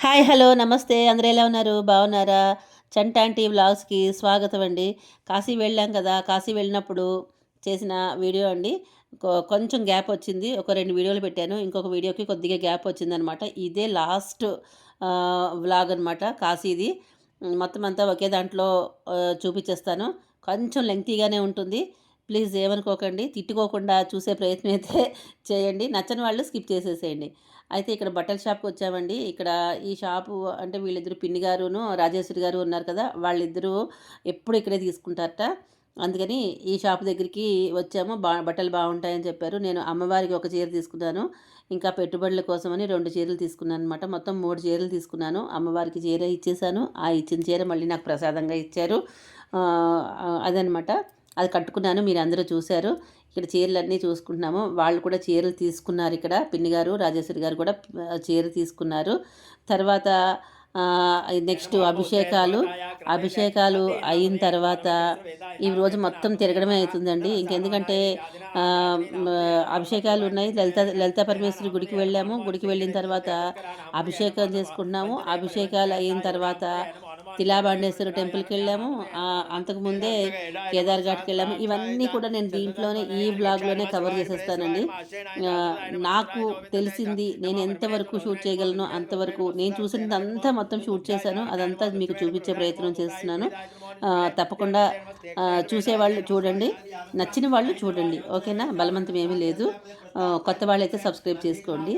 Hi hello నమస్తే అందరూ ఎలా ఉన్నారు బాగున్నారా? చంటాంటి వ్లాగ్స్కి స్వాగతం అండి. కాశీ వెళ్ళాం కదా, కాశీ వెళ్ళినప్పుడు చేసిన వీడియో అండి. కొంచెం గ్యాప్ వచ్చింది, ఒక 2 వీడియోలు పెట్టాను, ఇంకొక వీడియోకి కొద్దిగా గ్యాప్ వచ్చిందనమాట. ఇదే లాస్ట్ వ్లాగ్ అనమాట కాశీది. మొత్తం అంతా ఒకే దాంట్లో చూపించేస్తాను. కొంచెం లెంగ్తీగానే ఉంటుంది, ప్లీజ్ ఏమనుకోకండి. తిట్టుకోకుండా చూసే ప్రయత్నం అయితే చేయండి, నచ్చని వాళ్ళు స్కిప్ చేసేసేయండి. అయితే ఇక్కడ బట్టల షాప్‌కి వచ్చామండి. ఇక్కడ ఈ షాపు అంటే వీళ్ళిద్దరు పిన్ని గారును, రాజేశ్వరి గారు ఉన్నారు కదా, వాళ్ళిద్దరూ ఎప్పుడు ఇక్కడే తీసుకుంటారట. అందుకని ఈ షాప్ దగ్గరికి వచ్చాము. బట్టలు బాగుంటాయని చెప్పారు. నేను అమ్మవారికి ఒక చీర తీసుకున్నాను, ఇంకా పెట్టుబడుల కోసమని 2 చీరలు తీసుకున్నాను అనమాట. మొత్తం 3 చీరలు తీసుకున్నాను. అమ్మవారికి చీర ఇచ్చేసాను. ఆ ఇచ్చిన చీర మళ్ళీ నాకు ప్రసాదంగా ఇచ్చారు. అదనమాట. అది కట్టుకున్నాను, మీరందరూ చూశారు. ఇక్కడ చీరలన్నీ చూసుకుంటున్నాము. వాళ్ళు కూడా చీరలు తీసుకున్నారు. ఇక్కడ పిన్ని గారు, రాజేశ్వరి గారు కూడా చీర తీసుకున్నారు. తర్వాత నెక్స్ట్ అభిషేకాలు అయిన తర్వాత ఈ రోజు మొత్తం తిరగడమే అవుతుందండి. ఇంకెందుకంటే అభిషేకాలు ఉన్నాయి. లలితా పరమేశ్వరి గుడికి వెళ్ళాము. గుడికి వెళ్ళిన తర్వాత అభిషేకం చేసుకుంటున్నాము. అభిషేకాలు అయిన తర్వాత తిలాబాండేశ్వర టెంపుల్కి వెళ్ళాము. అంతకుముందే కేదార్ ఘాట్కి వెళ్ళాము. ఇవన్నీ కూడా నేను దీంట్లోనే ఈ బ్లాగ్లోనే కవర్ చేసేస్తానండి. నాకు తెలిసింది, నేను ఎంతవరకు షూట్ చేయగలను అంతవరకు, నేను చూసినదంతా మొత్తం షూట్ చేశాను. అదంతా మీకు చూపించే ప్రయత్నం చేస్తున్నాను. తప్పకుండా చూసేవాళ్ళు చూడండి, నచ్చిన వాళ్ళు చూడండి, ఓకేనా? బలవంతం ఏమీ లేదు. కొత్త వాళ్ళైతే సబ్స్క్రైబ్ చేసుకోండి.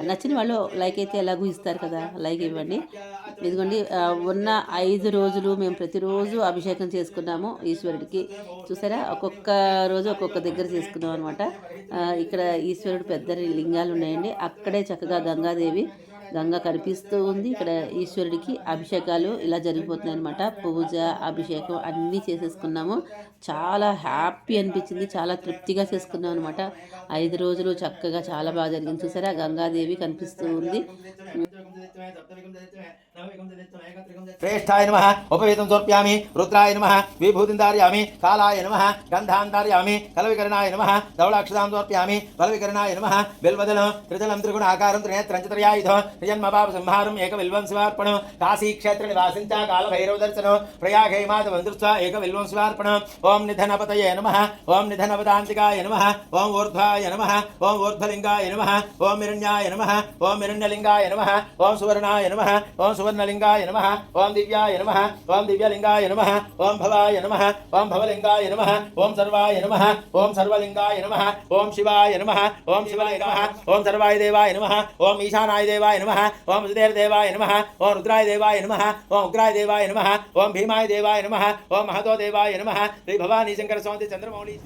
నచ్చిన వాళ్ళు లైక్ అయితే ఎలాగూ ఇస్తారు కదా, లైక్ ఇవ్వండి. ఇదిగోండి, ఉన్న 5 రోజులు మేము ప్రతిరోజు అభిషేకం చేసుకున్నాము ఈశ్వరుడికి. చూసారా, ఒక్కొక్క రోజు ఒక్కొక్క దగ్గర చేసుకున్నాం అనమాట. ఇక్కడ ఈశ్వరుడు పెద్ద లింగాలు ఉన్నాయండి. అక్కడే చక్కగా గంగ కనిపిస్తూ ఉంది. ఇక్కడ ఈశ్వరుడికి అభిషేకాలు ఇలా జరిగిపోతున్నాయి అనమాట. పూజ, అభిషేకం అన్నీ చేసేసుకున్నాము. చాలా హ్యాపీ అనిపించింది, చాలా తృప్తిగా చేసుకున్నాం అనమాట. 5 రోజులు చక్కగా చాలా బాగా జరిగింది. చూసారా, గంగాదేవి కనిపిస్తూ ఉంది. श्रेष्ठाय नमः उपवेतं समर्पयामि। रुद्राय नमः विभूतिं धारयामि। कालाय नमः गन्धां धारयामि। कलविकरणाय नमः धवलाक्षतां समर्पयामि। बलविकरणाय नमः बिल्वदलं त्रिदलं त्रिगुणाकारं त्रिनेत्रं च त्रयायुधं त्रिजन्मपापसंहारम् एकबिल्वं शिवार्पणं। काशीक्षेत्रनिवासिं च कालभैरवदर्शनं प्रयागे माधवं दृष्ट्वा एकबिल्वं शिवार्पणम्। ओं निधनपतये नमः। ओं निधनपदान्तिकाय नमः। ओं ऊर्ध्वाय नमः। ओं ऊर्ध्वलिङ्गाय नमः। ओं हिरण्याय नमः। ओं हिरण्यलिङ्गाय नमः। ओं सुवर्णाय नमः। ओं सुवर्णलिङ्गाय नमः। ओं दिव्याय नमः। ओं दिव्यलिङ्गाय नमः। ओं भवाय नमः। ओं भवलिङ्गाय नमः। ओं सर्वाय नमः। ओं सर्वलिङ्गाय नमः। ओं शिवाय नमः। ओं शिवाय नमः। ओं सर्वाय देवाय नमः। ओं ईशानाय देवाय नमः। ओं देवाय नमः। ओं रुद्राय देवाय नमः। ओं उग्राय देवाय नमः। ओं भीमाय देवाय नमः। ओं महतो देवाय नमः। श्री भवानी शंकर स्वामी चंद्रमौली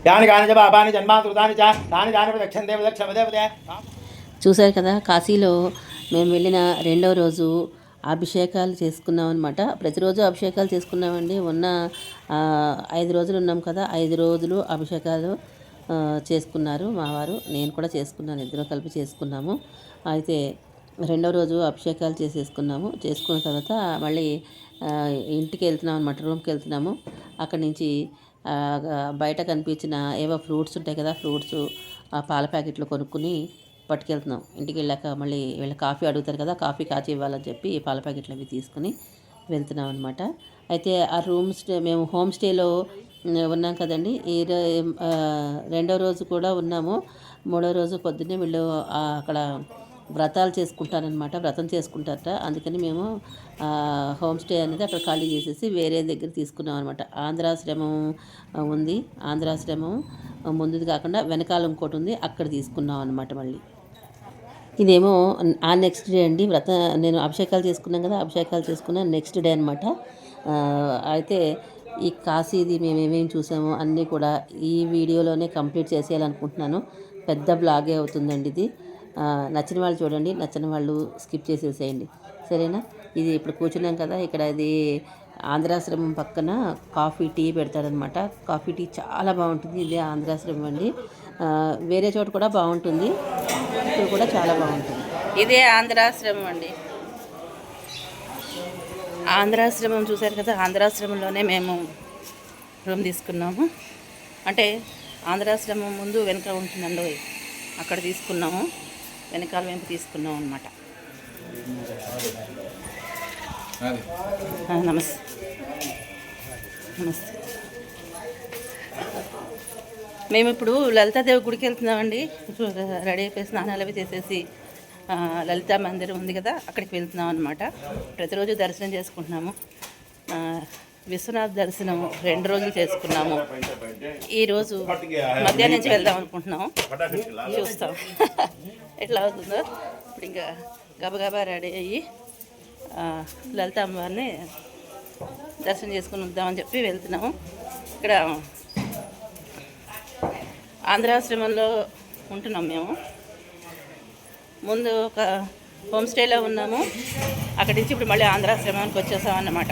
यानि गानि च पापानि जन्मांतृतानि च तानि तानि प्रदक्षन्ते प्रदक्षमदेवते। చూశారు కదా, కాశీలో మేము వెళ్ళిన 2వ రోజు అభిషేకాలు చేసుకున్నాం అనమాట. ప్రతిరోజు అభిషేకాలు చేసుకున్నామండి. ఉన్న 5 రోజులు ఉన్నాం కదా, 5 రోజులు అభిషేకాలు చేసుకున్నారు మా వారు, నేను కూడా చేసుకున్నాను, ఇద్దరు కలిపి చేసుకున్నాము. అయితే 2వ రోజు అభిషేకాలు చేసుకున్న తర్వాత మళ్ళీ ఇంటికి వెళ్తున్నాం అనమాట, రూమ్కి వెళ్తున్నాము. అక్కడి నుంచి బయట కనిపించిన ఏవో ఫ్రూట్స్ ఉంటాయి కదా, ఫ్రూట్స్, పాల ప్యాకెట్లు కొనుక్కుని పట్టుకెళ్తున్నాం. ఇంటికి వెళ్ళాక మళ్ళీ వీళ్ళ కాఫీ అడుగుతారు కదా, కాఫీ కాచి ఇవ్వాలని చెప్పి పాల ప్యాకెట్లు అవి తీసుకుని వెళ్తున్నాం అనమాట. అయితే ఆ మేము హోమ్ స్టేలో ఉన్నాం కదండి. 2వ రోజు కూడా ఉన్నాము. 3వ రోజు పొద్దున్నే వీళ్ళు అక్కడ వ్రతాలు చేసుకుంటారనమాట, వ్రతం చేసుకుంటారట. అందుకని మేము హోమ్ స్టే అనేది అక్కడ ఖాళీ చేసేసి వేరే దగ్గర తీసుకున్నాం అనమాట. ఆంధ్రాశ్రమం ఉంది, ఆంధ్రాశ్రమం ముందుది కాకుండా వెనకాల ఇంకోటి ఉంది, అక్కడ తీసుకున్నాం అనమాట. మళ్ళీ ఇదేమో ఆ నెక్స్ట్ డే అండి. నేను అభిషేకాలు చేసుకున్నాం కదా, అభిషేకాలు చేసుకున్న నెక్స్ట్ డే అనమాట. అయితే ఈ కాశీది మేము ఏమేమి చూసామో అన్నీ కూడా ఈ వీడియోలోనే కంప్లీట్ చేసేయాలనుకుంటున్నాను. పెద్ద బ్లాగే అవుతుందండి ఇది. నచ్చిన వాళ్ళు చూడండి, నచ్చిన వాళ్ళు స్కిప్ చేసేసేయండి, సరేనా? ఇది ఇప్పుడు కూర్చున్నాం కదా, ఇక్కడ ఇది ఆంధ్రాశ్రమం పక్కన కాఫీ టీ పెడతారనమాట. కాఫీ టీ చాలా బాగుంటుంది. ఇదే ఆంధ్రాశ్రమం అండి. వేరే చోట కూడా బాగుంటుంది, ఇక్కడ కూడా చాలా బాగుంటుంది. ఇదే ఆంధ్రాశ్రమం అండి. ఆంధ్రాశ్రమం చూశారు కదా, ఆంధ్రాశ్రమంలోనే మేము రూమ్ తీసుకున్నాము. అంటే ఆంధ్రాశ్రమం ముందు వెనక ఉంటుందండి, అక్కడ తీసుకున్నాము, వెనకాల వెంపు తీసుకున్నాం అనమాట. నమస్తే నమస్తే. మేము ఇప్పుడు లలితాదేవి గుడికి వెళ్తున్నామండి. రెడీ అయిపోయి స్నానాలు అవి చేసేసి లలితా మందిరం ఉంది కదా, అక్కడికి వెళ్తున్నాం అనమాట. ప్రతిరోజు దర్శనం చేసుకుంటున్నాము. విశ్వనాథ్ దర్శనం 2 రోజులు చేసుకున్నాము. ఈరోజు మధ్యాహ్నం నుంచి వెళ్దాం అనుకుంటున్నాము. చూస్తాం ఎట్లా అవుతుందో. ఇప్పుడు ఇంకా గబగబా రెడీ అయ్యి లలిత అమ్మవారిని దర్శనం చేసుకుని వద్దామని చెప్పి వెళ్తున్నాము. ఇక్కడ ఆంధ్రాశ్రమంలో ఉంటున్నాం మేము. ముందు ఒక హోమ్ స్టేలో ఉన్నాము. అక్కడి నుంచి ఇప్పుడు మళ్ళీ ఆంధ్రాశ్రమానికి వచ్చేసాం అన్నమాట.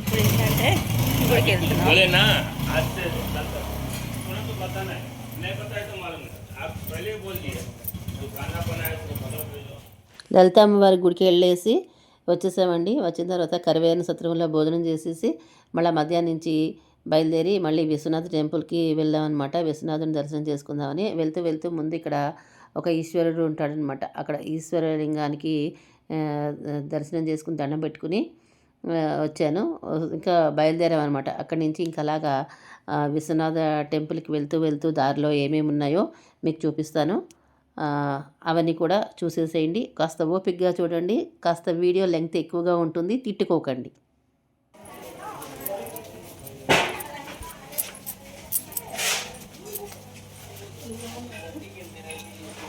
ఇప్పుడు ఏంటంటే గుడికి వెళ్తున్నాం. లలిత అమ్మవారి గుడికి వెళ్ళేసి వచ్చేసామండి. వచ్చిన తర్వాత కరివేరన సత్రంలో భోజనం చేసేసి మళ్ళీ మధ్యాహ్నం నుంచి బయలుదేరి మళ్ళీ విశ్వనాథ టెంపుల్కి వెళ్ళామన్నమాట. విశ్వనాథుని దర్శనం చేసుకుందామని వెళ్తూ ముందు ఇక్కడ ఒక ఈశ్వరుడు ఉంటాడనమాట. అక్కడ ఈశ్వరలింగానికి దర్శనం చేసుకుని దండం పెట్టుకుని వచ్చాను. ఇంకా బయలుదేరామన్నమాట. అక్కడి నుంచి ఇంకా అలాగా విశ్వనాథ టెంపుల్కి వెళ్తూ దారిలో ఏమేమి ఉన్నాయో మీకు చూపిస్తాను. అవన్నీ కూడా చూసేసేయండి. కాస్త ఓపికగా చూడండి. కాస్త వీడియో లెంగ్త్ ఎక్కువగా ఉంటుంది, తిట్టుకోకండి.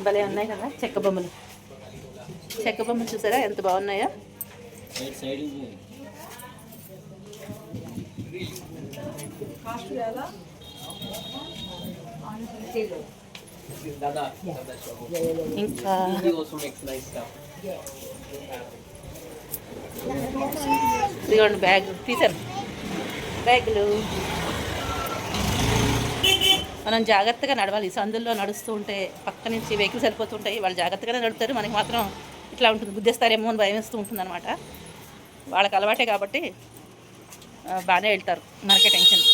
భలే ఉన్నాయి కదా చెక్క బొమ్మలు చూసారా ఎంత బాగున్నాయో. ఇంకా ఇదిగోండి బ్యాగ్ తీసాను. బ్యాగులు మనం జాగ్రత్తగా నడవాలి. సందుల్లో నడుస్తూ ఉంటే పక్క నుంచి వెహికల్స్ వెళ్ళిపోతుంటాయి. వాళ్ళు జాగ్రత్తగానే నడుపుతారు. మనకి మాత్రం ఇట్లా ఉంటుంది, గుద్దేస్తారేమో అని భయం వేస్తూ ఉంటుంది అనమాట. వాళ్ళకి అలవాటే కాబట్టి బాగానే వెళ్తారు. మనకే టెన్షన్.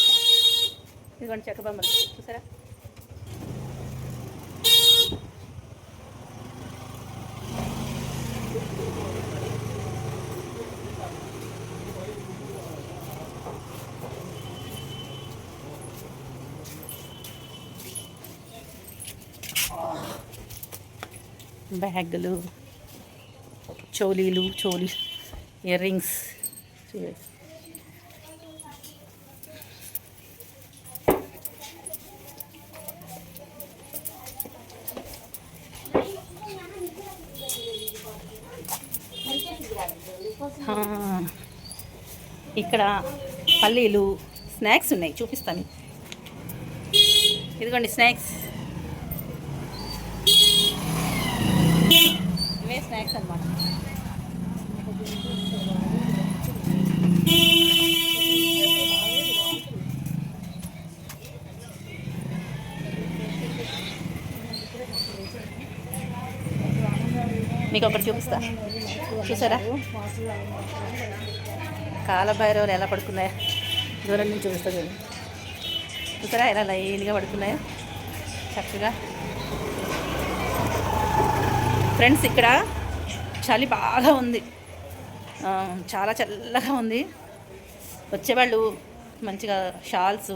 ఇదిగోండి చెక్క బొమ్మలు చూసారా. బ్యాగులు, చోలీలు, ఇయర్ రింగ్స్. ఇక్కడ పల్లీలు, స్నాక్స్ ఉన్నాయి, చూపిస్తాను. ఇదిగోండి స్నాక్స్. ఇవే స్నాక్స్ అన్నమాట. మీకు ఒకటి చూపిస్తా, చూసారా కాలభైరవులు ఎలా పడుకున్నాయో. దూరం నుంచి చూపిస్తా చూడండి. చూసారా ఎలా లైన్గా పడుకున్నాయో చక్కగా. ఫ్రెండ్స్ ఇక్కడ చలి బాగా ఉంది, చాలా చల్లగా ఉంది. వచ్చేవాళ్ళు మంచిగా షాల్స్,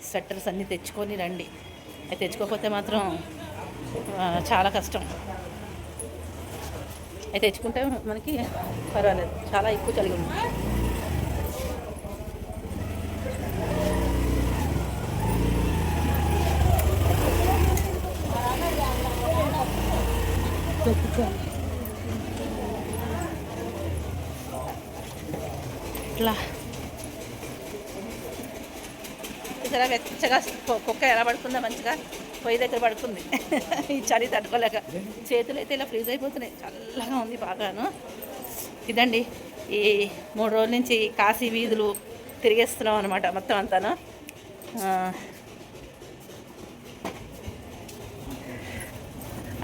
స్వెటర్స్ అన్నీ తెచ్చుకొని రండి. అది తెచ్చుకోకపోతే మాత్రం చాలా కష్టం. అది తెచ్చుకుంటే మనకి పర్వాలేదు. చాలా ఎక్కువ చలి ఉంది. ఇట్లా చూసారా వెచ్చగా కుక్క ఎలా పడుకుందా, మంచిగా పొయ్యి దగ్గర పడుకుంది. ఈ చలి తట్టుకోలేక చేతులు అయితే ఇలా ఫ్రీజ్ అయిపోతున్నాయి. చల్లగా ఉంది బాగాను. ఇదండి ఈ 3 రోజుల నుంచి కాశీ వీధులు తిరిగేస్తున్నాం అనమాట మొత్తం అంతాను.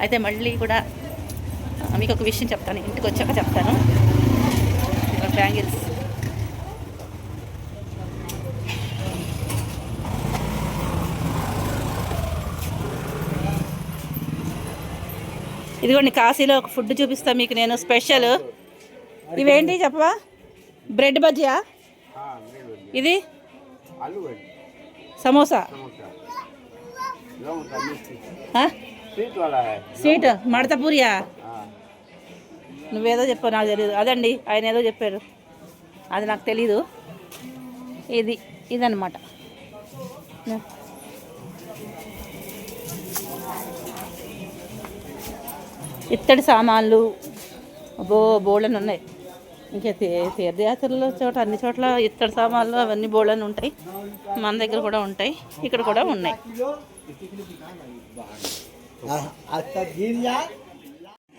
అయితే మళ్ళీ కూడా మీకు ఒక విషయం చెప్తాను, ఇంటికి వచ్చాక చెప్తాను. బ్యాంగిల్స్ ఇదిగోండి కాశీలో ఒక ఫుడ్ చూపిస్తా మీకు నేను స్పెషల్. ఇవేంటి చెప్పవా? బ్రెడ్ బజ్జియా? ఇది సమోసా, స్వీట్ మడత పూరియా? నువ్వేదో చెప్పావు, నాకు తెలియదు. అదండి ఆయన ఏదో చెప్పారు, అది నాకు తెలీదు. ఇదన్నమాట. ఇత్తడి సామాన్లు బోళ్ళని ఉన్నాయి. ఇంకా తీర్థయాత్రల చోట అన్ని చోట్ల ఇత్తడి సామాన్లు అవన్నీ బోళ్ళని ఉంటాయి. మన దగ్గర కూడా ఉంటాయి, ఇక్కడ కూడా ఉన్నాయి.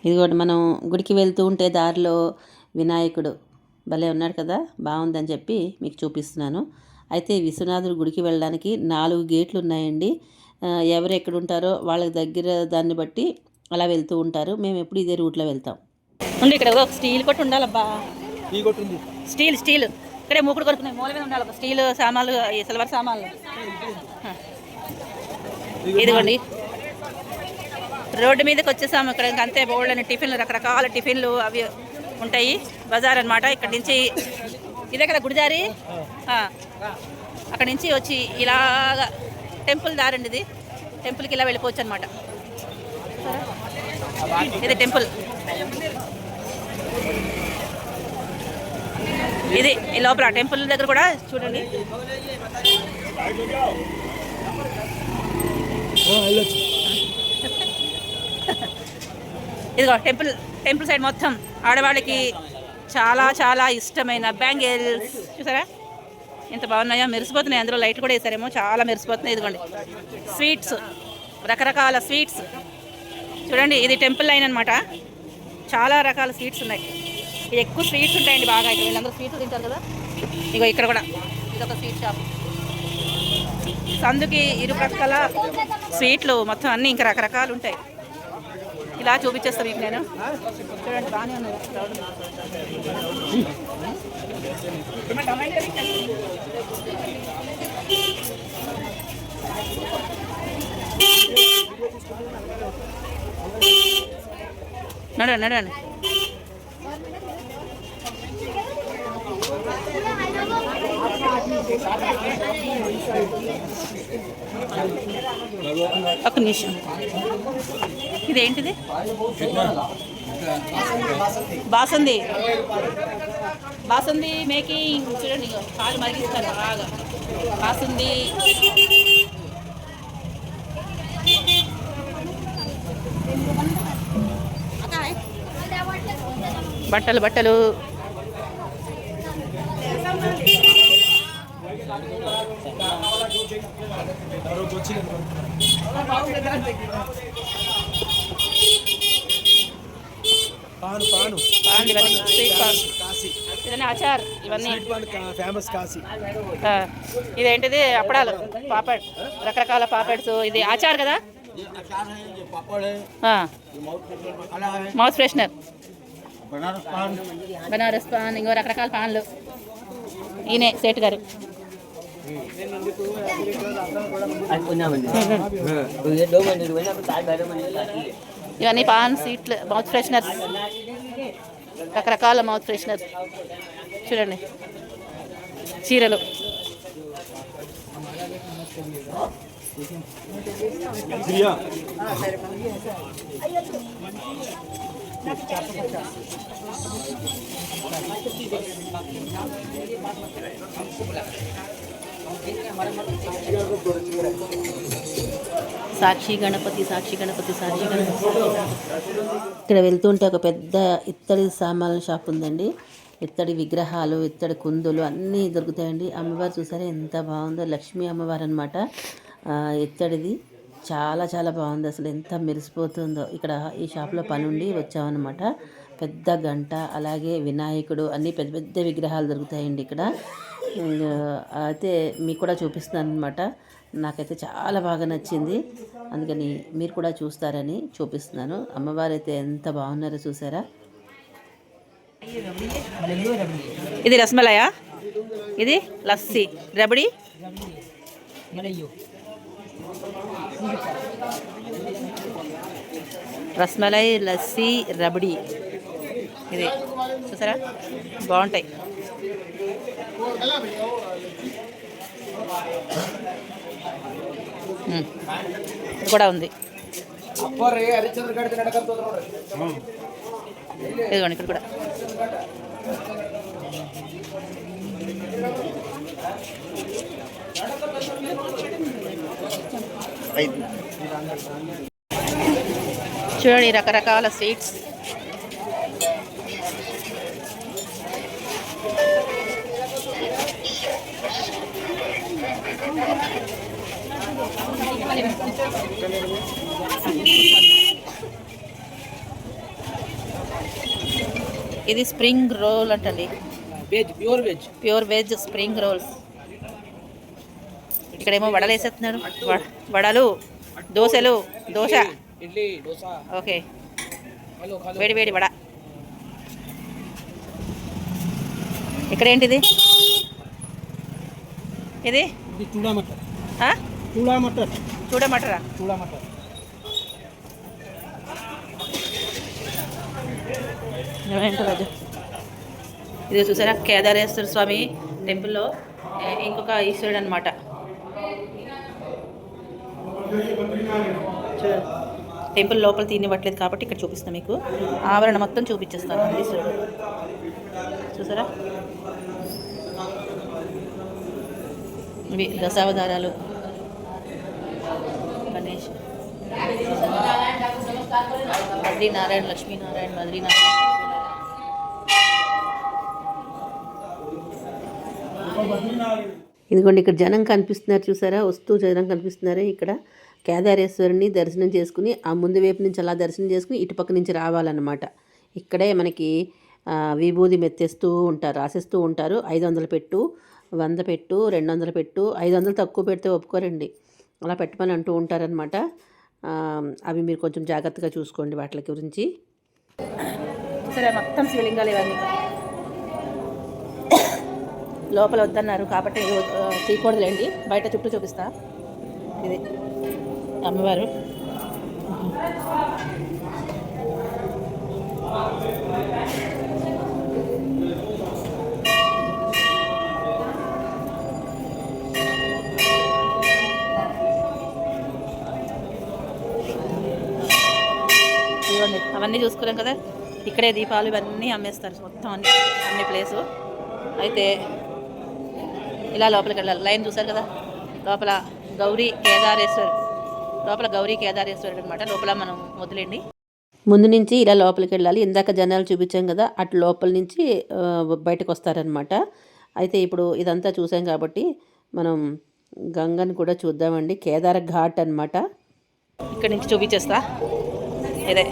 ఇదిగోటి మనం గుడికి వెళ్తూ ఉంటే దారిలో వినాయకుడు భలే ఉన్నాడు కదా, బాగుందని చెప్పి మీకు చూపిస్తున్నాను. అయితే విశ్వనాథుడు గుడికి వెళ్ళడానికి 4 గేట్లు ఉన్నాయండి. ఎవరు ఎక్కడ ఉంటారో వాళ్ళ దగ్గర దాన్ని బట్టి అలా వెళ్తూ ఉంటారు. మేము ఎప్పుడు ఇదే రూట్లో వెళ్తాం. ఉండి ఇక్కడ ఒక స్టీల్ కొట్టు ఉండాలబ్బా. స్టీల్ ఇక్కడే మూకుడు కొనుక్కునే మూల మీద ఉండాలి. స్టీల్ సామాన్లు, సిల్వర్ సామాన్లు. ఇదిగోండి రోడ్డు మీదకి వచ్చేసాము. ఇక్కడ ఇంకా అంతే బోల్డని టిఫిన్లు, రకరకాల టిఫిన్లు అవి ఉంటాయి. బజార్ అనమాట. ఇక్కడ నుంచి ఇదే కదా గుడిదారి. అక్కడ నుంచి వచ్చి ఇలాగా టెంపుల్ దారండి. ఇది టెంపుల్కి ఇలా వెళ్ళిపోవచ్చు అనమాట. ఇది టెంపుల్. ఇది ఈ లోపల టెంపుల్ దగ్గర కూడా చూడండి. ఇదిగో టెంపుల్ సైడ్ మొత్తం ఆడవాళ్ళకి చాలా చాలా ఇష్టమైన బ్యాంగిల్స్ చూసారా ఎంత బాగున్నాయో, మెరిసిపోతున్నాయి. అందులో లైట్ కూడా వేసారేమో, చాలా మెరిసిపోతున్నాయి. ఇదిగోండి స్వీట్స్, రకరకాల స్వీట్స్ చూడండి. ఇది టెంపుల్ లైన్ అనమాట. చాలా రకాల స్వీట్స్ ఉన్నాయి. ఎక్కువ స్వీట్స్ ఉంటాయండి బాగా. ఇక్కడ వీళ్ళందరూ స్వీట్లు తింటారు కదా. ఇగో ఇక్కడ కూడా ఇదొక స్వీట్ షాప్. సందుకి ఇరుపక్కల స్వీట్లు మొత్తం అన్నీ ఇంకా రకరకాలు ఉంటాయి. ఇలా చూపించేస్తాను మీకు నేను. చూడండి బాగానే ఉన్నాయి. నడండి. ఒక నిమిషం. ఇదేంటిది? బాసుంది మేకింగ్. చూడండి పాలు మరిగిస్తారు బాగా. బాసుంది బట్టలు ఇవన్నీ అచార్. ఇవన్నీ ఫేమస్ కాశీ. ఇదేంటిది? అప్పడాలు, పాపడ్, రకరకాల పాపడ్స్. ఇది ఆచార్ కదా, మౌత్ ఫ్రెషనర్, బనారస్ పాన్, ఇంకో రకరకాల పాన్లు. ఈయనే సేట్ గారు. ఇవన్నీ పాన్ సీట్లు, మౌత్ ఫ్రెషనర్స్, రకరకాల మౌత్ ఫ్రెషనర్స్. చూడండి చీరలు. సాక్షి గణపతి. ఇక్కడ వెళ్తుంటే ఒక పెద్ద ఇత్తడి సామాన్ల షాప్ ఉందండి. ఇత్తడి విగ్రహాలు, ఇత్తడి కుందులు అన్నీ దొరుకుతాయండి. అమ్మవారు చూసారా ఎంత బాగుందో, లక్ష్మీ అమ్మవారు అనమాట. ఇత్తడిది చాలా చాలా బాగుంది, అసలు ఎంత మెరిసిపోతుందో. ఇక్కడ ఈ షాప్లో పని ఉండి వచ్చామన్నమాట. పెద్ద గంట, అలాగే వినాయకుడు, అన్నీ పెద్ద పెద్ద విగ్రహాలు దొరుకుతాయండి ఇక్కడ. అయితే మీకు కూడా చూపిస్తున్నాను అనమాట. నాకైతే చాలా బాగా నచ్చింది, అందుకని మీరు కూడా చూస్తారని చూపిస్తున్నాను. అమ్మవారు అయితే ఎంత బాగున్నారో చూసారా. ఇది రసమలయా, ఇది లస్సీ, రబడి, రస్మలై, లస్సీ, రబడీ. ఇది చూసారా, బాగుంటాయి. ఇది కూడా ఉంది. ఇదిగోండి ఇక్కడ కూడా. చూడండి రకరకాల స్వీట్స్. ఇది స్ప్రింగ్ రోల్ అంటండి, ప్యూర్ వెజ్ స్ప్రింగ్ రోల్స్. ఇక్కడేమో వడలు వేసేస్తున్నారు, వడలు, దోశలు, దోశ, ఓకే, వేడి వేడి వడ. ఇక్కడ ఏంటిది? ఇది చూడా మటరా? ఏంటో రాజు. ఇది చూసారా, కేదారేశ్వర స్వామి టెంపుల్లో ఇంకొక ఈశ్వరుడు అనమాట. టెంపుల్ లోపల తీనివ్వట్లేదు కాబట్టి ఇక్కడ చూపిస్తాను మీకు. ఆవరణ మొత్తం చూపించేస్తాను. ఈశ్వరుడు చూసారా, ఇవి దశావతారాలు. గణేష్, బద్రీనారాయణ, లక్ష్మీనారాయణ, బద్రీనారాయణ. ఇదిగోండి ఇక్కడ జనం కనిపిస్తున్నారు చూసారా, వస్తూ జనం కనిపిస్తున్నారు. ఇక్కడ కేదారేశ్వరుని దర్శనం చేసుకుని ఆ ముందు వైపు నుంచి అలా దర్శనం చేసుకుని ఇటుపక్క నుంచి రావాలన్నమాట. ఇక్కడే మనకి విభూది మెత్తేస్తూ ఉంటారు, రాసేస్తూ ఉంటారు. 500 పెట్టు, 100 పెట్టు, 200 పెట్టు, 500 తక్కువ పెడితే ఒప్పుకోరండి, అలా పెట్టమని అంటూ ఉంటారనమాట. అవి మీరు కొంచెం జాగ్రత్తగా చూసుకోండి వాటి గురించి. సరే, మొత్తం శివలింగాలు ఇవన్నీ. లోపల వద్దన్నారు కాబట్టి తీయకూడదులేండి, బయట చుట్టూ చూపిస్తా. ఇది అమ్మవారు. ఇవ్వండి, అవన్నీ చూసుకున్నాం కదా. ఇక్కడే దీపాలు ఇవన్నీ అమ్మేస్తారు మొత్తం, అన్ని ప్లేసు. అయితే ఇలా లోపలికి వెళ్ళాలి. లైన్ చూసారు కదా, లోపల గౌరీ కేదారేశ్వరుడు అనమాట. లోపల మనం వదిలేండి. ముందు నుంచి ఇలా లోపలికి వెళ్ళాలి. ఇందాక జనాలు చూపించాం కదా, అటు లోపల నుంచి బయటకు వస్తారనమాట. అయితే ఇప్పుడు ఇదంతా చూసాం కాబట్టి మనం గంగను కూడా చూద్దామండి. కేదార ఘాట్ అనమాట. ఇక్కడ నుంచి చూపించేస్తా. ఇదే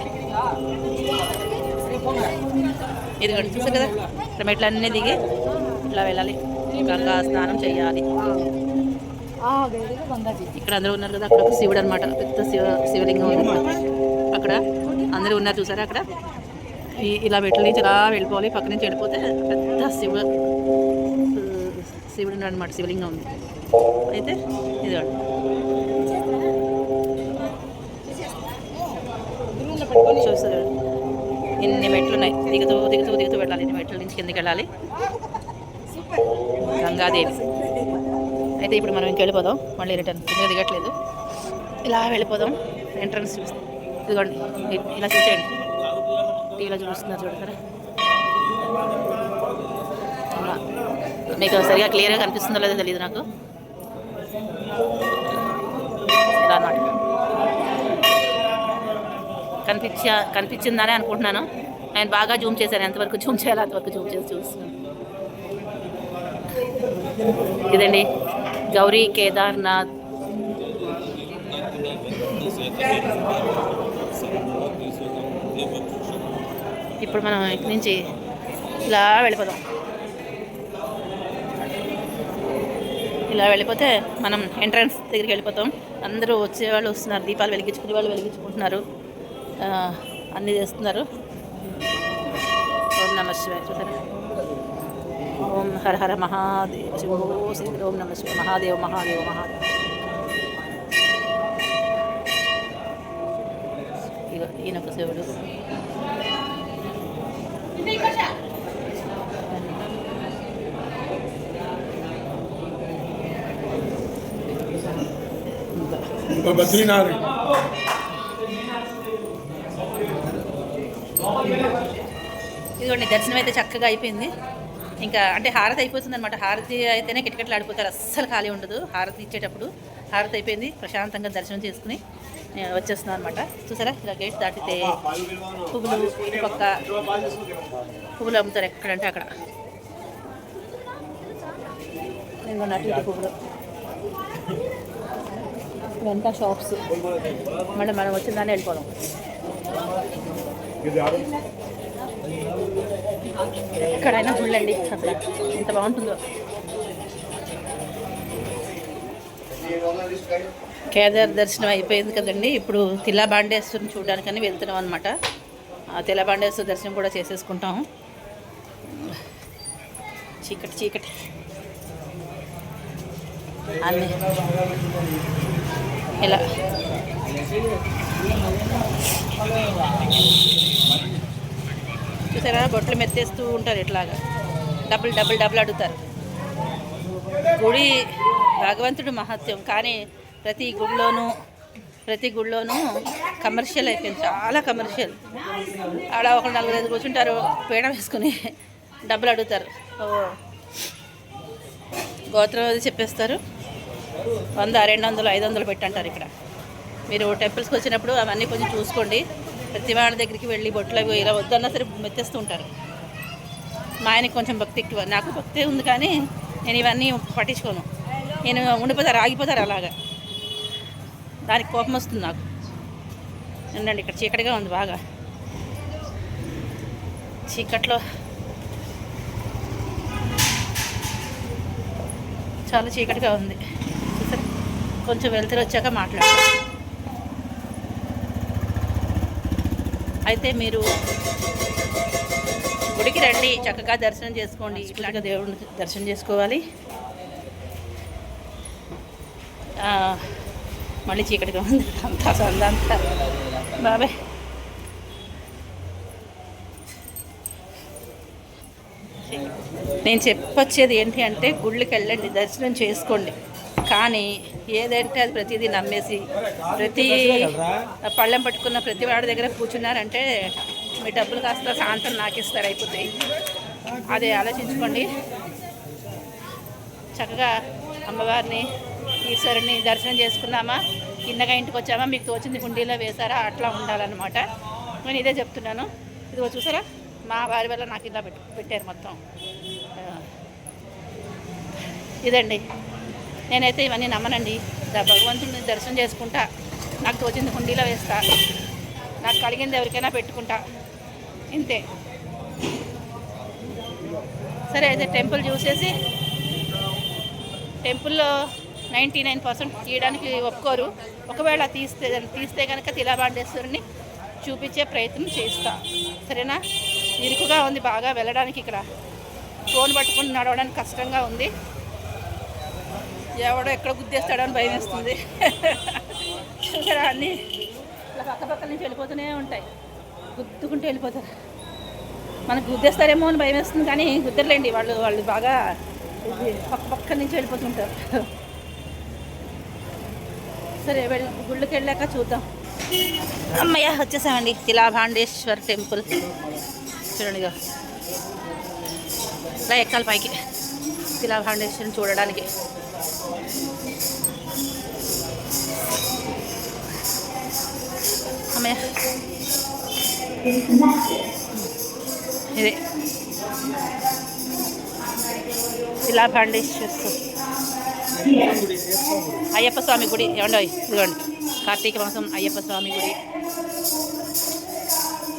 ఇదిగోండి, చూసారు కదా, ఇక్కడ మెట్లన్నీ దిగి ఇట్లా వెళ్ళాలి, గంగా స్నానం చేయాలి. ఇక్కడ అందరూ ఉన్నారు కదా, అక్కడ శివుడు అనమాట, పెద్ద శివలింగం ఉంది అక్కడ. అందరూ ఉన్నారు చూసారా అక్కడ. ఇలా మెట్ల నుంచి ఇలా వెళ్ళిపోవాలి, పక్క నుంచి వెళ్ళిపోతే పెద్ద శివుడు అనమాట, శివలింగం ఉంది. అయితే ఇదిగోండి, చూసారు ఎన్ని మెట్లు ఉన్నాయి. దిగుతూ దిగుతూ దిగుతూ వెళ్ళాలి. ఎన్ని మెట్ల నుంచి కిందకి వెళ్ళాలి. గంగాదేవి. అయితే ఇప్పుడు మనం ఇంకెళ్ళిపోదాం, మళ్ళీ రిటర్న్ కింద దిగట్లేదు, ఇలా వెళ్ళిపోదాం. ఎంట్రన్స్ చూస్తాం. ఇదిగోండి, ఇలా చూసేయండి, టీవీలో చూస్తున్నారు చూడతారా. మీకు సరిగా క్లియర్గా కనిపిస్తుందో లేదో తెలియదు నాకు. ఇలా అన్నమాట కనిపించిందని అనుకుంటున్నాను. నేను బాగా జూమ్ చేశాను, ఎంతవరకు జూమ్ చేయాలో అంతవరకు జూమ్ చేసి చూస్తున్నాను. ఇదండి గౌరీ కేదార్నాథ్. ఇప్పుడు మనం ఇక్కడి నుంచి ఇలా వెళ్ళిపోదాం. ఇలా వెళ్ళిపోతే మనం ఎంట్రన్స్ దగ్గరికి వెళ్ళిపోతాం. అందరూ వచ్చేవాళ్ళు వస్తున్నారు, దీపాలు వెలిగించుకునే వాళ్ళు వెలిగించుకుంటున్నారు, అన్నీ చేస్తున్నారు. ఓం నమః శివాయ. చూసారా, ఓం హర హర మహాదేవ శివో శంకర. ఓం నమః శివాయ. మహాదేవ మహాదేవ మహాదేవ. ఇదిగో ఈయనొక శివుడు. ఇదిగోండి దర్శనం అయితే చక్కగా అయిపోయింది. ఇంకా అంటే హారతి అయిపోతుంది అనమాట. హారతి అయితేనే కిటకిటలు ఆడిపోతారు, అస్సలు ఖాళీ ఉండదు. హారతి ఇచ్చేటప్పుడు హారతి అయిపోయింది, ప్రశాంతంగా దర్శనం చేసుకుని వచ్చేస్తున్నాం అనమాట. చూసారా ఇలా గేట్ దాటితే పువ్వులు, ఇటు పక్క పువ్వులు అమ్ముతారు ఎక్కడంటే అక్కడ. నేను అటు ఇటు పువ్వులు, వెంట షాప్స్. మళ్ళీ మనం వచ్చిందాన్ని వెళ్ళిపోదాం. ఎక్కడైనా చూడండి అసలు ఎంత బాగుంటుందో. కేదార్ దర్శనం అయిపోయింది కదండి. ఇప్పుడు తిలాబాండేశ్వరిని చూడడానికని వెళ్తున్నాం అనమాట. ఆ తిలాబాండేశ్వర దర్శనం కూడా చేసేసుకుంటాం. చీకటి చీకటి అన్నీ ఇలా చూసారా, బొట్లు మెత్తేస్తూ ఉంటారు ఇట్లాగా. డబ్బులు డబ్బులు డబ్బులు అడుగుతారు. గుడి భగవంతుడు మహత్యం, కానీ ప్రతి గుడిలోనూ కమర్షియల్ అయిపోయింది, చాలా కమర్షియల్. ఆడ ఒక 4-5 కూర్చుంటారు, పీడ వేసుకుని డబ్బులు అడుగుతారు. గోత్రం అది చెప్పేస్తారు. 100, 200, 500 పెట్టంటారు. ఇక్కడ మీరు టెంపుల్స్కి వచ్చినప్పుడు అవన్నీ కొంచెం చూసుకోండి. ప్రతి వాళ్ళ దగ్గరికి వెళ్ళి బొట్లు అవి ఇలా వద్దన్నా సరే మెత్తేస్తూ ఉంటారు. మా ఆయనకి కొంచెం భక్తి ఎక్కువ, నాకు భక్తి ఉంది కానీ నేను ఇవన్నీ పట్టించుకోను. నేను ఉండిపోతారు, ఆగిపోతారు అలాగా. దానికి కోపం వస్తుంది నాకు. ఏంటండి ఇక్కడ చీకటిగా ఉంది బాగా. చీకట్లో చాలా చీకటిగా ఉంది. కొంచెం వెళ్తురు వచ్చాక మాట్లాడతాం. అయితే మీరు గుడికి రండి, చక్కగా దర్శనం చేసుకోండి. ఇట్లాగా దేవుడిని దర్శనం చేసుకోవాలి. మళ్ళీ చీకటిగా ఉంది అంతా సందంతా. బాబాయ్ నేను చెప్పొచ్చేది ఏంటి అంటే, గుళ్ళకి వెళ్ళండి, దర్శనం చేసుకోండి. కానీ ఏదంటే అది ప్రతిదీ నమ్మేసి ప్రతి పళ్ళెం పట్టుకున్న ప్రతి వాడి దగ్గర కూర్చున్నారంటే మీ డబ్బులు కాస్త సాయంత్రం నాకిస్తారు, అయిపోతాయి. అదే ఆలోచించుకోండి. చక్కగా అమ్మవారిని, ఈశ్వరుని దర్శనం చేసుకున్నామా, కిందగా ఇంటికి వచ్చామా, మీకు తోచింది హుండీలో వేశారా, అట్లా ఉండాలన్నమాట. నేను ఇదే చెప్తున్నాను. ఇదిగో చూసారా, మా వారి వల్ల నాకు ఇలా పెట్టారు మొత్తం. ఇదండి, నేనైతే ఇవన్నీ నమ్మనండి. భగవంతుడిని దర్శనం చేసుకుంటా, నాకు తోచింది హుండీలో వేస్తా, నాకు కలిగింది ఎవరికైనా పెట్టుకుంటా, ఇంతే. సరే, అయితే టెంపుల్ చూసేసి, టెంపుల్లో 99% తీయడానికి ఒప్పుకోరు. ఒకవేళ తీస్తే కనుక తిలాబాండేశ్వరిని చూపించే ప్రయత్నం చేస్తా. సరేనా? ఇరుకుగా ఉంది బాగా వెళ్ళడానికి. ఇక్కడ ఫోన్ పట్టుకుని నడవడానికి కష్టంగా ఉంది. ఎవడో ఎక్కడ గుద్దేస్తాడని భయం వేస్తుంది. చూసారా, అన్నీ ఇలా పక్క నుంచి వెళ్ళిపోతూనే ఉంటాయి, గుద్దుకుంటూ వెళ్ళిపోతారు. మనకు గుద్దేస్తారేమో అని భయం వేస్తుంది, కానీ గుద్దర్లేండి, వాళ్ళు బాగా పక్క నుంచి వెళ్ళిపోతుంటారు. సరే, గుళ్ళకి వెళ్ళాక చూద్దాం. అమ్మయ్య, వచ్చేసామండి తిలాబాండేశ్వర్ టెంపుల్. చూడండిగా ఇలా ఎక్కాలి పైకి తిలాబాండేశ్వరిని చూడడానికి. అమ్మయ్య, ఇదే తిలాబాండేశ్వర్ అయ్యప్ప స్వామి గుడి. ఏమండి, ఇదిగోండి కార్తీక మాసం అయ్యప్ప స్వామి గుడి.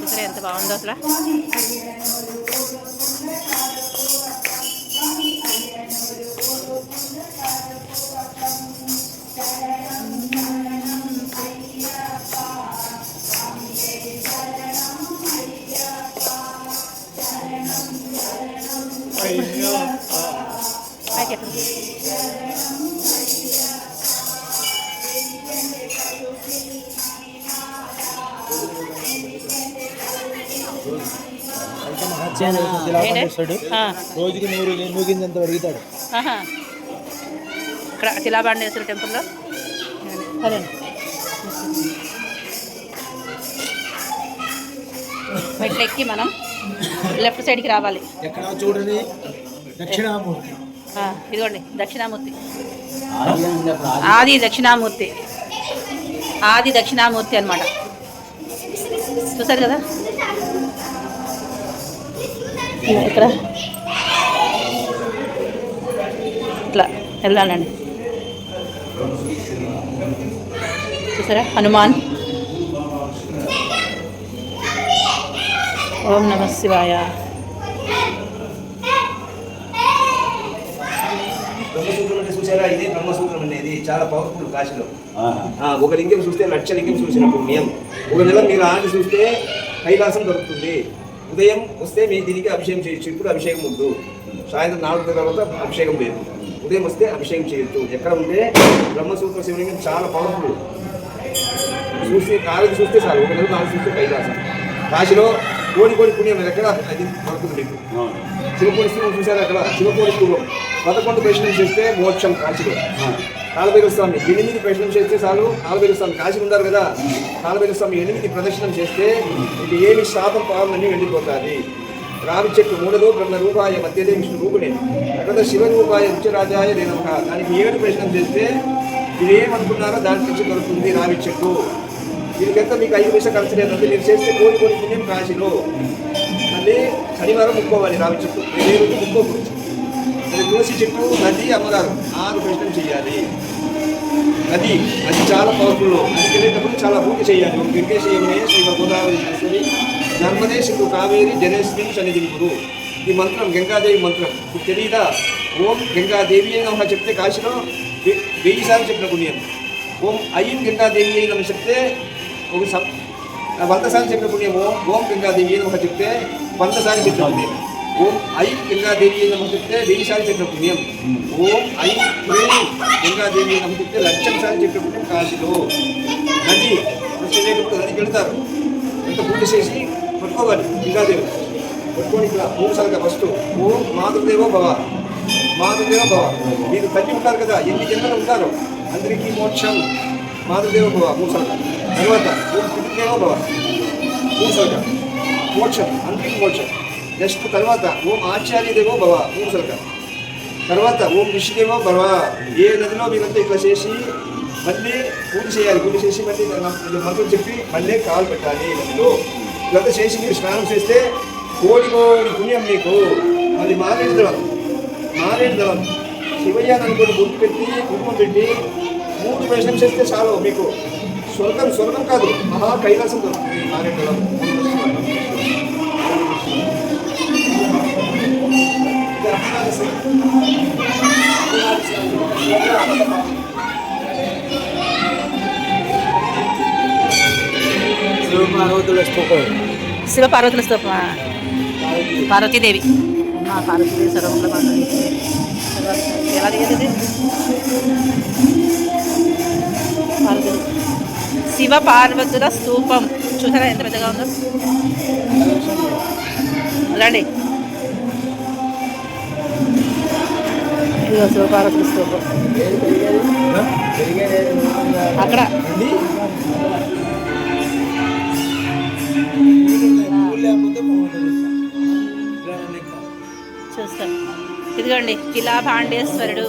చూసారా ఎంత బాగుందో అసలు. ఏంటి? రోజుకి నూగిందంత అడుగుతాడు. ఆహా. ఇక్కడ శిలాబాండేశ్వర టెంపుల్లో సరే మెట్లు ఎక్కి మనం లెఫ్ట్ సైడ్కి రావాలి. ఎక్కడ చూడని దక్షిణామూర్తి. ఇదిగోండి దక్షిణామూర్తి, ఆది దక్షిణామూర్తి, ఆది దక్షిణామూర్తి అనమాట. చూసారు కదా ఇక్కడ ఇట్లా వెళ్ళాలండి. చూసారా హనుమాన్. ఓం నమ శివాయ. బ్రహ్మసూత్రం అంటే చూసారా, ఇది బ్రహ్మసూత్రం అనేది చాలా పవర్ఫుల్ కాశీలో. ఒక లింగం చూస్తే లక్ష లింగం చూసిన పుణ్యం. ఒక నెల మీరు ఆడి చూస్తే కైలాసం దొరుకుతుంది. ఉదయం వస్తే మీ దీనికి అభిషేకం చేయొచ్చు. ఇప్పుడు అభిషేకం వద్దు, సాయంత్రం 4 తర్వాత అభిషేకం లేదు. ఉదయం వస్తే అభిషేకం చేయొచ్చు. ఎక్కడ ఉంటే బ్రహ్మసూత్ర శివలింగం చాలా పవర్ఫుల్. చూస్తే 4 చూస్తే చాలు, ఒక నెల 4 చూస్తే కైలాసం. కాశీలో కోడి పుణ్యం ఎక్కడ అది దొరుకుతుంది మీకు. శివకోడి స్థూపం చూసారు అక్కడ, శివకోడి స్థూపం 11 ప్రశ్నలు చేస్తే మోక్షం కాశీలో. కాలభైరవ స్వామి 8 ప్రశ్నలు చేస్తే చాలు. కాలభైరవ స్వామి కాశీలో ఉన్నారు కదా, కాలభైరవ స్వామి 8 ప్రదక్షిణం చేస్తే మీకు ఏమి శాపం పాలనన్నీ వెళ్ళిపోతుంది. రావి చెట్టు మూడలో బ్రహ్మ రూపాయ మధ్యదే విష్ణు రూపునే అక్కడ శివ రూపాయ ఉచ్చరాజాయ లేనక. దానికి 7 ప్రశ్నలు చేస్తే మీరు ఏమనుకున్నారో దాని నుంచి దొరుకుతుంది రావి చెట్టు. దీనికంతా మీకు 5 పైసలు ఖర్చు లేదంటే మీరు చేస్తే కోడి పుణ్యం కాశీలో. మళ్ళీ శనివారం ముక్కోవాలి రావి చెట్టు, ఏ రోజు ముక్కోకూడదు. తులసి చెట్టు, నది, అమ్మగారు 6 ప్రశ్నలు చేయాలి. నది చాలా పవర్ఫుల్. అది వెళ్ళేటప్పుడు చాలా పూజ చేయాలి. ఒక వెంకటేశ యమునే శ్రీ గోదావరి ఈశ్వరి నర్మదే సింధు కావేరి జనేశ్వరి సన్నిధి గురు. ఈ మంత్రం గంగాదేవి మంత్రం మీకు తెలియదా? ఓం గంగాదేవి అయినా చెప్తే కాశీలో 1000 సార్లు చెప్పిన పుణ్యం. ఓం ఐం గంగాదేవి అయినా చెప్తే ఒక 100 సార్లు చెప్పిన పుణ్యం. ఓం గంగాదేవి అయినా చెప్తే 100 సార్లు చెప్పిన పుణ్యం. ఓం ఐం గంగాదేవి నమ చెప్తే 1000 సార్లు చెప్పిన పుణ్యం. ఓం ఐం హ్రీం గంగాదేవి నమ చెప్తే 1,00,000 సార్లు చెప్పిన పుణ్యం కాశీలో. నది వచ్చేటప్పుడు నదికి వెళ్తారు, ఎంత పూజ చేసి పట్టుకోవాలి. గంగాదేవి పట్టుకొని ఇట్లా 3 సార్లుగా ఫస్ట్ ఓం మాతృదేవో భవ, మాతృదేవో భవ. మీరు తల్లి ఉంటారు కదా, ఎన్ని జన్మలు ఉంటారో అందరికీ మోక్షం. మాతృదేవో భవ 3 సార్లు. తర్వాత ఓం పితృదేవో భవ 3 సార్లుగా మోక్షం, అందరికీ మోక్షం. నెక్స్ట్ తర్వాత ఓం ఆచార్యదేవో భవ 3 సార్లుగా. తర్వాత ఓం విష్ణుదేవో భవ. ఏ నదిలో మీరంతా ఇట్లా చేసి మళ్ళీ పూజ చేయాలి. పూజ చేసి మళ్ళీ మంత్రం చెప్పి మళ్ళీ కాలు పెట్టాలి నదిలో. ఇదంతా చేసి మీరు స్నానం చేస్తే కోడి పుణ్యం మీకు. మళ్ళీ మారేడు దళం శివయ్య అనుకోని బొట్టు పెట్టి కుంకుమం పెట్టి 3 ప్రశ్నలు చేస్తే చాలు మీకు. స్వర్గం కాదు, మహా కైలాసం దొరుకుతుంది. మారేడు దళం శివ పార్వతుల స్తూపం. పార్వతీదేవి పార్వతీదేవి స్వరూపంలో ఎలా దిగేది? పార్వతీ శివ పార్వతుల స్తూపం చూసారా ఎంత పెద్దగా ఉందో. రండి, ఇదిగో శివ పార్వతుల స్తూపం అక్కడ. చూస్తాను. ఇదిగోండి శిలాభాండేశ్వరుడు.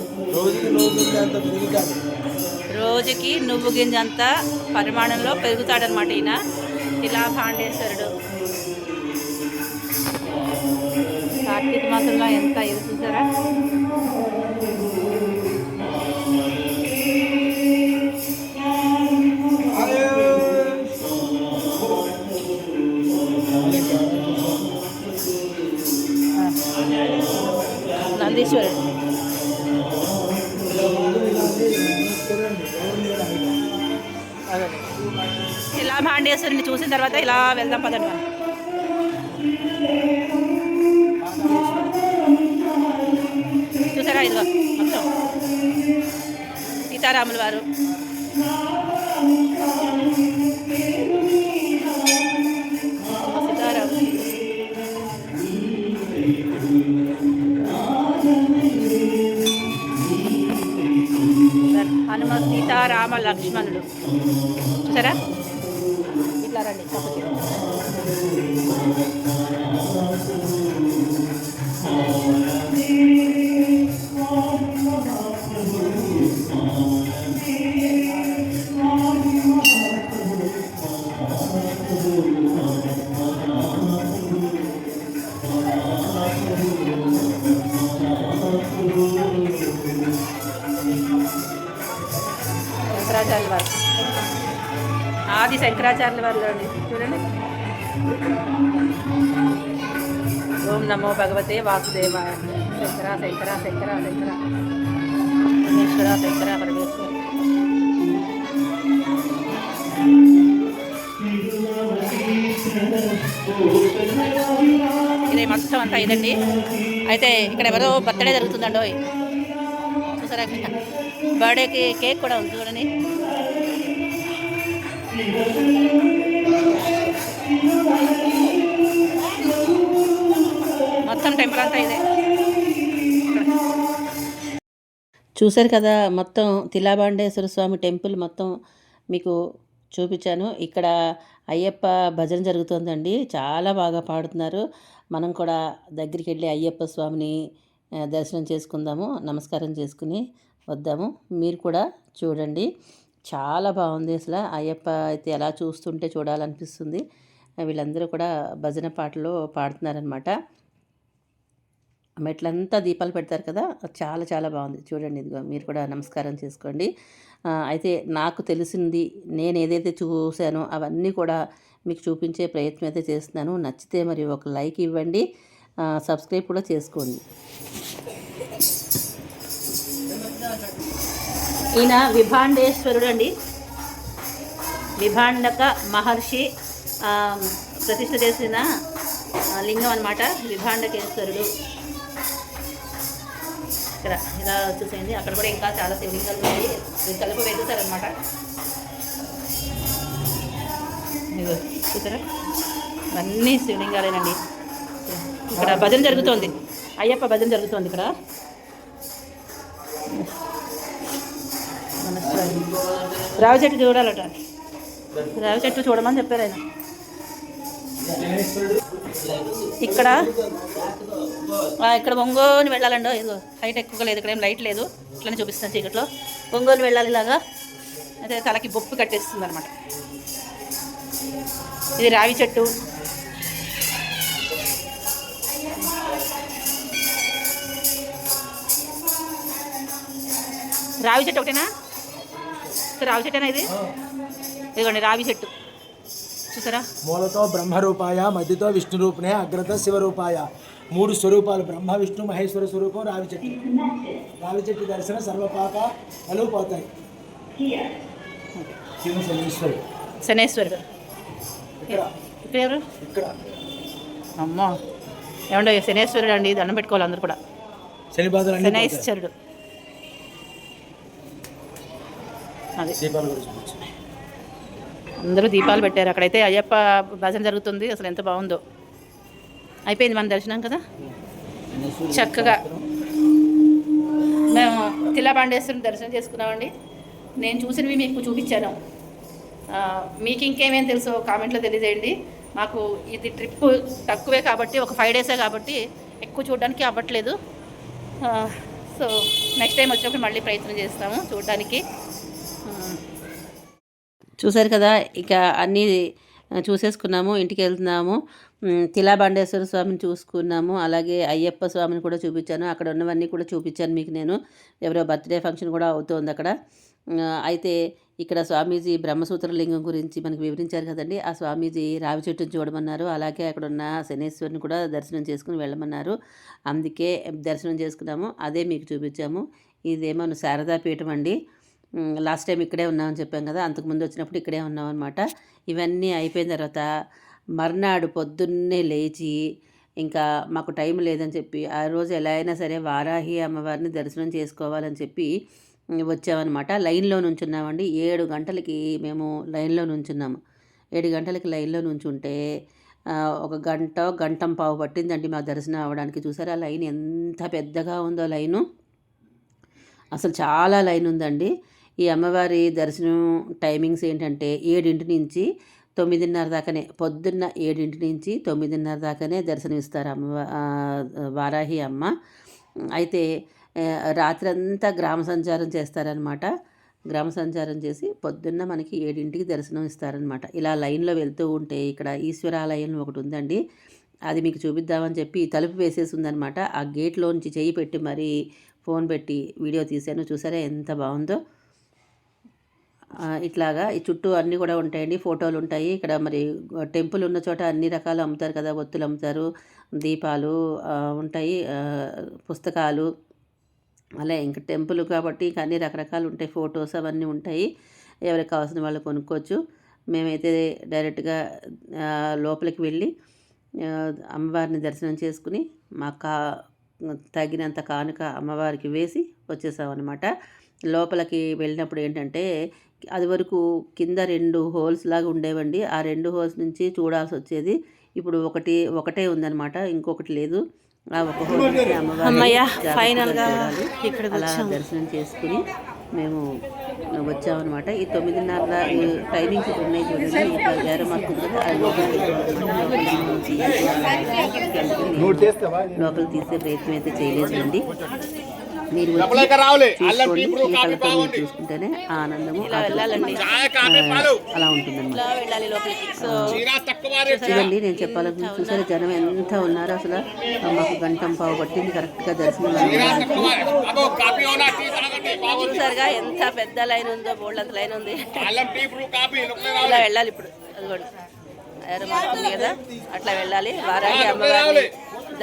రోజుకి నువ్వు గింజంత పరిమాణంలో పెరుగుతాడనమాట ఈయన శిలాభాండేశ్వరుడు. కార్తీక మాసంలో ఎంత ఇది చూసారా. నందీశ్వరుడు శిలాభాండేశ్వరుని చూసిన తర్వాత ఇలా వెళ్దాం పదండి మనం. చూసారా ఇదిగో మొత్తం సీతారాముల వారు. సీతారాములు లక్ష్మణుడు చూసారా ఇట్లా రండి శంకరాచార్య వారు ఆది శంకరాచార్యుల వారు అండి చూడండి. ఓం నమో భగవతే వాసుదేవాయ. శంకర శంకర శంకర శంకర పరమేశ్వర శంకర పరమేశ్వర. ఇదే మొత్తం అంతా ఇదండి. అయితే ఇక్కడ ఎవరో బర్త్డే జరుగుతుందండో చూసారా, బర్త్డేకి కేక్ కూడా ఉంది చూడండి. మొత్తం టెంపుల్ అంతా ఇదే. చూశారు కదా, మొత్తం తిలాబాండేశ్వర స్వామి టెంపుల్ మొత్తం మీకు చూపించాను. ఇక్కడ అయ్యప్ప భజన జరుగుతుందండి, చాలా బాగా పాడుతున్నారు. మనం కూడా దగ్గరికి వెళ్ళి అయ్యప్ప స్వామిని దర్శనం చేసుకుందాము, నమస్కారం చేసుకుని వద్దాము. మీరు కూడా చూడండి, చాలా బాగుంది. అసలు అయ్యప్ప అయితే ఎలా చూస్తుంటే చూడాలనిపిస్తుంది. వీళ్ళందరూ కూడా భజన పాటలు పాడుతున్నారనమాట. మెట్లంతా దీపాలు పెడతారు కదా, చాలా చాలా బాగుంది. చూడండి, ఇదిగో మీరు కూడా నమస్కారం చేసుకోండి. అయితే నాకు తెలిసింది, నేను ఏదైతే చూశానో అవన్నీ కూడా మీకు చూపించే ప్రయత్నం అయితే చేస్తున్నాను. నచ్చితే మరి ఒక లైక్ ఇవ్వండి, సబ్స్క్రైబ్ కూడా చేసుకోండి. ఈయన విభాండేశ్వరుడు అండి, విభాండక మహర్షి ప్రతిష్ఠ చేసిన లింగం అనమాట విభాండకేశ్వరుడు. ఇక్కడ ఇలా చూసేయండి, అక్కడ కూడా ఇంకా చాలా శివలింగాలు ఉన్నాయి, కలుపు వేసేసారనమాట. ఇదిగో చూసారా, ఇవన్నీ శివలింగాలేనండి. ఇక్కడ భజన జరుగుతోంది, అయ్యప్ప భజన జరుగుతోంది ఇక్కడ. రావి చెట్టు చూడాలట, రావి చెట్టు చూడమని చెప్పారు ఆయన. ఇక్కడ ఇక్కడ ఒంగోని వెళ్ళాలండి. ఇదిగో హైట్ ఎక్కువగా లేదు, ఇక్కడ ఏం లైట్ లేదు, ఇట్లనే చూపిస్తాను చీకట్లో. ఒంగోని వెళ్ళాలి ఇలాగా, అయితే తలకి బొప్పు కట్టేస్తుంది అనమాట. ఇది రావి చెట్టు. రావి చెట్టు ఒకటేనా? రావి చెట్టేనా ఇది? ఇదిగోండి రావి చెట్టు చూసారా. మూలతో బ్రహ్మరూపాయ, మధ్యతో విష్ణు రూపనే, అగ్రత శివరూపాయ. 3 స్వరూపాలు, బ్రహ్మ విష్ణు మహేశ్వర స్వరూపం రావి చెట్టు. రావి చెట్టు దర్శన సర్వపాపాలు పోతాయి. శనేశ్వరుడు. శనేశ్వరుడు ఇక్కడ ఎవరు? ఇక్కడ అమ్మో ఏమండో శనేశ్వరుడు అండి, దండం పెట్టుకోవాలి అందరు కూడా. శని బాధలు శనేశ్వరుడు అది. దీపాలు కూడా చూపించు. అందరూ దీపాలు పెట్టారు. అక్కడైతే అయ్యప్ప భజన జరుగుతుంది, అసలు ఎంత బాగుందో. అయిపోయింది మన దర్శనం కదా చక్కగా. మేము తిలాబాండేశ్వరుని దర్శనం చేసుకున్నామండి. నేను చూసినవి మీకు చూపించాను. మీకు ఇంకేమేమి తెలుసో కామెంట్లో తెలియజేయండి. మాకు ఇది ట్రిప్ తక్కువే కాబట్టి, ఒక 5 డేసే కాబట్టి ఎక్కువ చూడడానికి అవ్వట్లేదు. సో నెక్స్ట్ టైం వచ్చినప్పుడు మళ్ళీ ప్రయత్నం చేస్తాము చూడడానికి. చూశారు కదా, ఇక అన్నీ చూసేసుకున్నాము, ఇంటికి వెళ్తున్నాము. తిలాబాండేశ్వర స్వామిని చూసుకున్నాము, అలాగే అయ్యప్ప స్వామిని కూడా చూపించాను. అక్కడ ఉన్నవన్నీ కూడా చూపించాను మీకు నేను. ఎవరో బర్త్డే ఫంక్షన్ కూడా అవుతోంది అక్కడ. అయితే ఇక్కడ స్వామీజీ బ్రహ్మసూత్ర లింగం గురించి మనకు వివరించారు కదండి. ఆ స్వామీజీ రావి చెట్టును చూడమన్నారు, అలాగే అక్కడ ఉన్న శనేశ్వరిని కూడా దర్శనం చేసుకుని వెళ్ళమన్నారు. అందుకే దర్శనం చేసుకున్నాము, అదే మీకు చూపించాము. ఇదేమో శారదాపీఠం అండి. లాస్ట్ టైం ఇక్కడే ఉన్నామని చెప్పాం కదా, అంతకుముందు వచ్చినప్పుడు ఇక్కడే ఉన్నాం అనమాట. ఇవన్నీ అయిపోయిన తర్వాత మర్నాడు పొద్దున్నే లేచి, ఇంకా మాకు టైం లేదని చెప్పి ఆ రోజు ఎలా అయినా సరే వారాహి అమ్మవారిని దర్శనం చేసుకోవాలని చెప్పి వచ్చామన్నమాట. లైన్లో నుంచున్నామండి. 7 గంటలకి మేము లైన్లో నుంచున్నాము. 7 గంటలకి లైన్లో నుంచుంటే 1 గంట, గంటం పావు పట్టిందండి మా దర్శనం అవ్వడానికి. చూసారా లైన్ ఎంత పెద్దగా ఉందో. లైను అసలు చాలా లైన్ ఉందండి. ఈ అమ్మవారి దర్శనం టైమింగ్స్ ఏంటంటే 7 నుంచి 9:30 దాకానే, పొద్దున్న 7 నుంచి 9:30 దాకానే దర్శనమిస్తారు వారాహి అమ్మ. అయితే రాత్రంతా గ్రామ సంచారం చేస్తారనమాట. గ్రామ సంచారం చేసి పొద్దున్న మనకి 7ంటికి దర్శనం ఇస్తారనమాట. ఇలా లైన్లో వెళ్తూ ఉంటే ఇక్కడ ఈశ్వరాలయం ఒకటి ఉందండి, అది మీకు చూపిద్దామని చెప్పి తలుపు వేసేసి ఉందనమాట. ఆ గేట్లోంచి చెయ్యి పెట్టి మరీ ఫోన్ పెట్టి వీడియో తీశాను. చూసారా ఎంత బాగుందో. ఇట్లాగా ఈ చుట్టూ అన్నీ కూడా ఉంటాయండి, ఫోటోలు ఉంటాయి. ఇక్కడ మరి టెంపుల్ ఉన్న చోట అన్ని రకాలు అమ్ముతారు కదా, ఒత్తులు అమ్ముతారు, దీపాలు ఉంటాయి, పుస్తకాలు, అలా ఇంకా టెంపుల్ కాబట్టి ఇంకా అన్ని రకరకాలు ఉంటాయి, ఫొటోస్ అవన్నీ ఉంటాయి. ఎవరికి కావాల్సిన వాళ్ళు కొనుక్కోవచ్చు. మేమైతే డైరెక్ట్గా లోపలికి వెళ్ళి అమ్మవారిని దర్శనం చేసుకుని మాకు తగినంత కానుక అమ్మవారికి వేసి వచ్చేసామన్నమాట. లోపలికి వెళ్ళినప్పుడు ఏంటంటే అది వరకు కింద 2 హోల్స్ లాగా ఉండేవండి. ఆ 2 హోల్స్ నుంచి చూడాల్సి వచ్చేది. ఇప్పుడు ఒకటే ఉందన్నమాట, ఇంకొకటి లేదు. ఆ ఒక హోల్ నుంచి అమ్మవారి ఫైనల్గా ఇక్కడ అలా దర్శనం చేసుకుని మేము వచ్చామన్నమాట. ఈ 9:30 టైమింగ్స్ ఉన్నాయి చూడండి, ఇట్లా వేరే మార్కు ఉంది కదా, అది లోపల తీసే ప్రయత్నం అయితే చేయలేదండి. మీరు చూసుకోండి, ఈ కళ్ళతో మీరు చూసుకుంటేనే ఆ ఆనందము అలా ఉంటుందన్నమాట. ఇదండి నేను చెప్పాలని. చూసారా జనం ఎంత ఉన్నారో అసలు. మాకు గంటం పావు పట్టింది కరెక్ట్గా దర్శనం. చూసారుగా ఎంత పెద్ద లైన్ ఉందో, బోల్డ్ లైన్ ఉంది. ఇలా వెళ్ళాలి ఇప్పుడు. అది కూడా ఉంది కదా, అట్లా వెళ్ళాలి. వారాహి అమ్మవారిని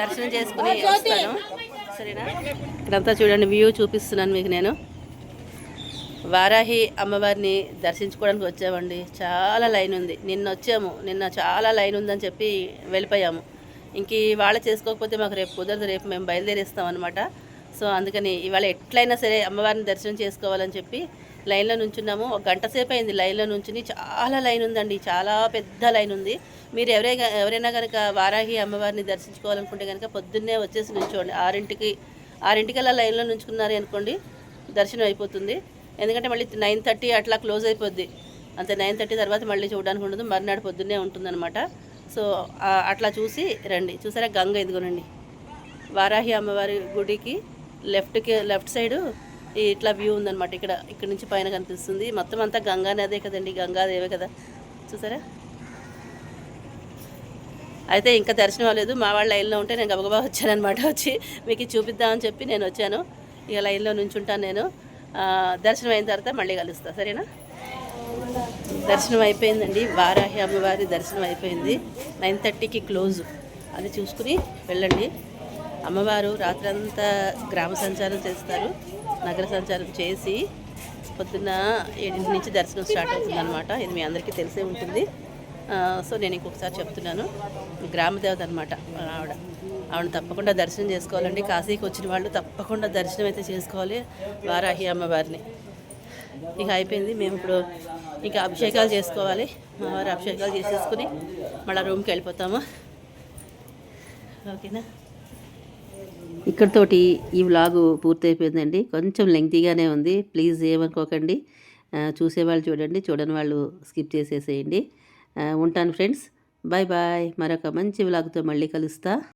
దర్శనం చేసుకుని వస్తాను, సరేనా? ఇక్కడంతా చూడండి, వ్యూ చూపిస్తున్నాను మీకు నేను. వారాహి అమ్మవారిని దర్శించుకోవడానికి వచ్చామండి. చాలా లైన్ ఉంది. నిన్న చాలా లైన్ ఉందని చెప్పి వెళ్ళిపోయాము. ఇంక ఇవాళ చేసుకోకపోతే మాకు రేపు కుదరదు, రేపు మేము బయలుదేరేస్తాం అనమాట. సో అందుకని ఇవాళ ఎట్లయినా సరే అమ్మవారిని దర్శనం చేసుకోవాలని చెప్పి లైన్లో నుంచున్నాము. 1 గంట సేపు అయింది లైన్లో నుంచుని. చాలా లైన్ ఉందండి, చాలా పెద్ద లైన్ ఉంది. మీరు ఎవరైనా కనుక వారాహి అమ్మవారిని దర్శించుకోవాలనుకుంటే కనుక పొద్దున్నే వచ్చేసి నుంచోండి. 6ంటికల్లా లైన్లో నుంచుకున్నారు అనుకోండి, దర్శనం అయిపోతుంది. ఎందుకంటే మళ్ళీ 9:30 అట్లా క్లోజ్ అయిపోద్ది. అంతే, 9:30 తర్వాత మళ్ళీ చూడడానికి ఉండదు, మర్నాడు పొద్దున్నే ఉంటుందన్నమాట. సో అట్లా చూసి రండి. చూసారా గంగ ఇదిగోనండి, వారాహి అమ్మవారి గుడికి లెఫ్ట్ సైడు ఇట్లా వ్యూ ఉందన్నమాట. ఇక్కడ నుంచి పైన కనిపిస్తుంది. మొత్తం అంతా గంగా నదే కదండి, గంగాదేవే కదా. చూసారా? అయితే ఇంకా దర్శనం అవ్వలేదు. మా వాళ్ళ లైన్లో ఉంటే నేను గబగబా వచ్చానమాట. వచ్చి మీకు చూపిద్దామని చెప్పి నేను వచ్చాను. ఇక లైన్లో నుంచుంటాను నేను. దర్శనం అయిన తర్వాత మళ్ళీ కలుస్తా, సరేనా? దర్శనం అయిపోయిందండి, వారాహి అమ్మవారి దర్శనం అయిపోయింది. 9:30కి క్లోజ్. అది చూసుకుని వెళ్ళండి. అమ్మవారు రాత్రంతా గ్రామ సంచారం చేస్తారు. నగర సంచారం చేసి పొద్దున్న 7 నుంచి దర్శనం స్టార్ట్ అవుతుంది అనమాట. ఇది మీ అందరికీ తెలిసే ఉంటుంది. సో నేను ఇంకొకసారి చెప్తున్నాను, గ్రామదేవత అనమాట ఆవిడ తప్పకుండా దర్శనం చేసుకోవాలండి. కాశీకి వచ్చిన వాళ్ళు తప్పకుండా దర్శనం అయితే చేసుకోవాలి వారాహి అమ్మవారిని. ఇక అయిపోయింది, మేము ఇప్పుడు ఇంకా అభిషేకాలు చేసుకోవాలి. మా వారు అభిషేకాలు చేసేసుకుని మళ్ళీ రూమ్కి వెళ్ళిపోతాము, ఓకేనా? ఇక్కడితోటి ఈ వ్లాగు పూర్తయిపోయిందండి. కొంచెం లెంగ్తీగానే ఉంది, ప్లీజ్ ఏమనుకోకండి. చూసేవాళ్ళు చూడండి, చూడని వాళ్ళు స్కిప్ చేసేసేయండి. ఉంటాను ఫ్రెండ్స్, బాయ్ బాయ్. మరొక మంచి వ్లాగ్తో మళ్ళీ కలుస్తా.